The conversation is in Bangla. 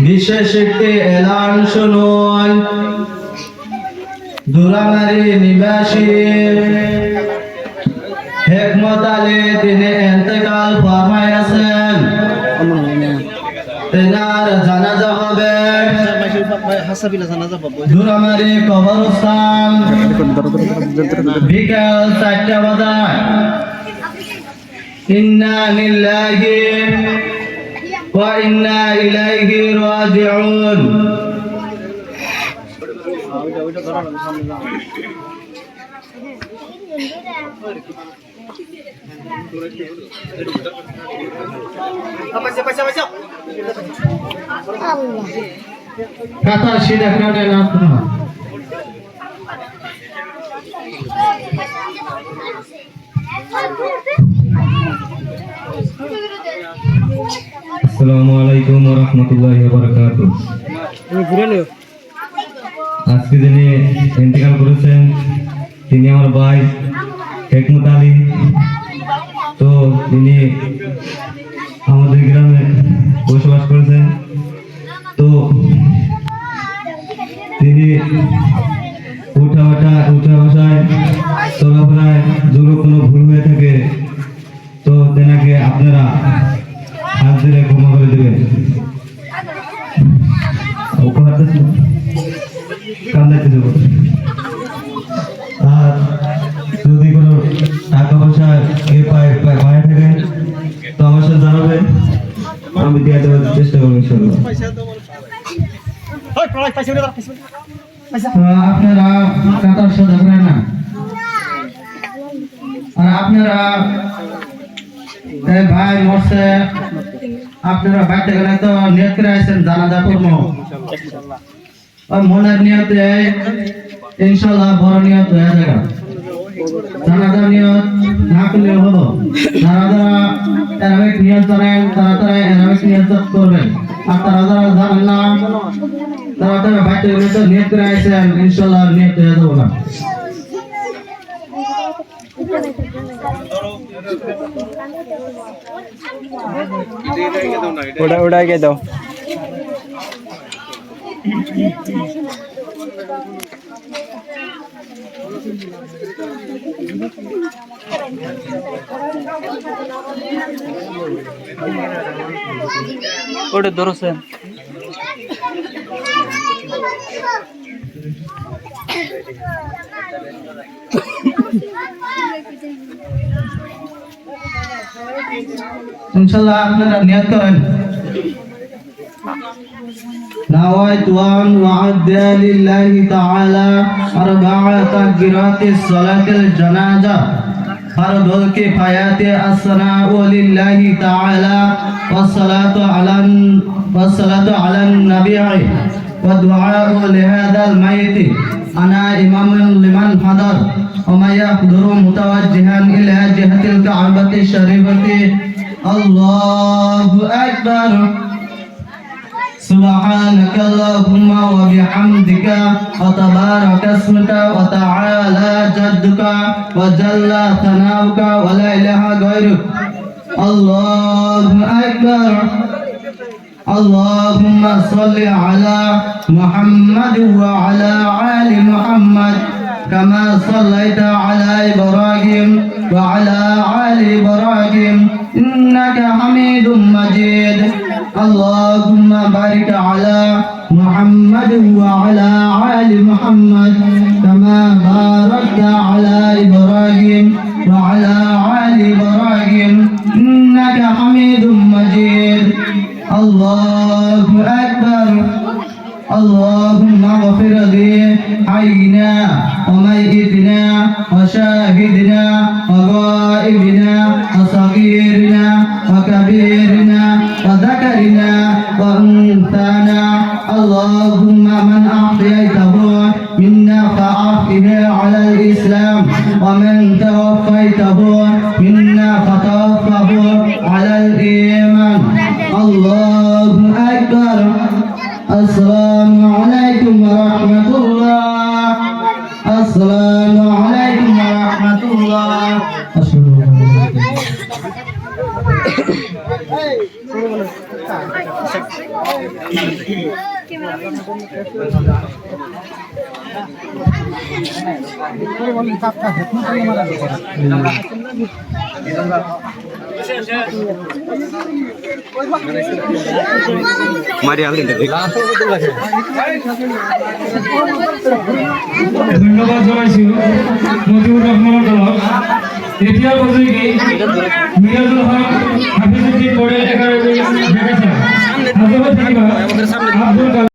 বিশেষ একটি এলান শুনুন। দুরামারি নিবাসী হেকমত আলী তিনি ইন্তেকাল ফরমাইয়াছেন। তেনার জানাজা হবে দুরামারি কবরস্থান বিকাল 4টা বাজায়। ইন্না লিল্লাহি ওয়া ইন্না ইলাইহি রাজিউন। kata sida kada na kuma Assalamualaikum warahmatullahi wabarakatuh. আজকে যিনি ইন্তেকাল করেছেন তিনি আমার ভাই হেকমত আলী। তো তিনি আমাদের গ্রামে বসবাস করেছেন। তো তিনি উঠা বসায় চলাফেরায় যদি কোনো ভুল হয়ে থাকে তো তেনাকে আপনারা হাত ধরে ক্ষমা করে দেবেন। আর যদি কোনো টাকা পয়সা পায়ে থাকে তো আমার সাথে জানাবেন, আমি দিয়ে দেওয়ার চেষ্টা করবো ইনশাআল্লাহ। আপনারা কাতার সোজা করেন না, আর আপনারা ভাই মরছে আপনারা বাড়িতে গেলে তো নিয়ত করে আসছেন জানাজা করবো। মনের নিয়তে ইনশাআল্লাহ বড় নিয়ত হয়ে যাবে। জানাজা নিয়ত না করলেও হলো। যারা এরাবিক নিয়ত জানেন তারা এরাবিক নিয়ত করবেন, আর যারা জানেন না তারা বাড়িতে গেলে তো নিয়ত করে আসছেন ইনশাআল্লাহ নিয়ত হয়ে যাবো না। ওটা কে দাও। ওটা ধরছেন ইনশাআল্লাহ আপনারা নিয়ত করেন। نويت أن أؤدي لله تعالى 4 تكبيرات صلاة الجنازة فرض الكفاية الثناء لله تعالى والصلاة على النبي والدعاء لهذا الميت. أنا إمام لمن حضر وما يحضر متوجها إلى جهة الكعبة الشريفة. الله أكبر. سبحانك اللهم وبحمدك وتبارك اسمك وتعالى جدك وجل ثناؤك ولا إله غيرك. الله أكبر. اللهم صل على محمد وعلى آل محمد كما صليت على إبراهيم وعلى آل إبراهيم إنك حميد مجيد. اللهم بارك على محمد وعلى آل محمد كما باركت على إبراهيم وعلى آل إبراهيم إنك حميد مجيد. الله أكبر. اللهم اغفر لي حينا وميتنا وشاهدنا وغائبنا وصغيرنا وكبيرنا وذكرنا وأنثانا. اللهم من أحييته منا فأحيه على الإسلام ومن توفيته منا فتوفه على الإيمان. الله أكبر. السلام عليكم ورحمة الله. السلام عليكم ورحمة الله. ধন্যবাদ জানাইছো মজিবুর রহমান দলক এতিয়া পর্যন্ত মিরাজুল হক হাফিজুদ্দিন পড়ে একাডেমি ঢাকা। আব্দুল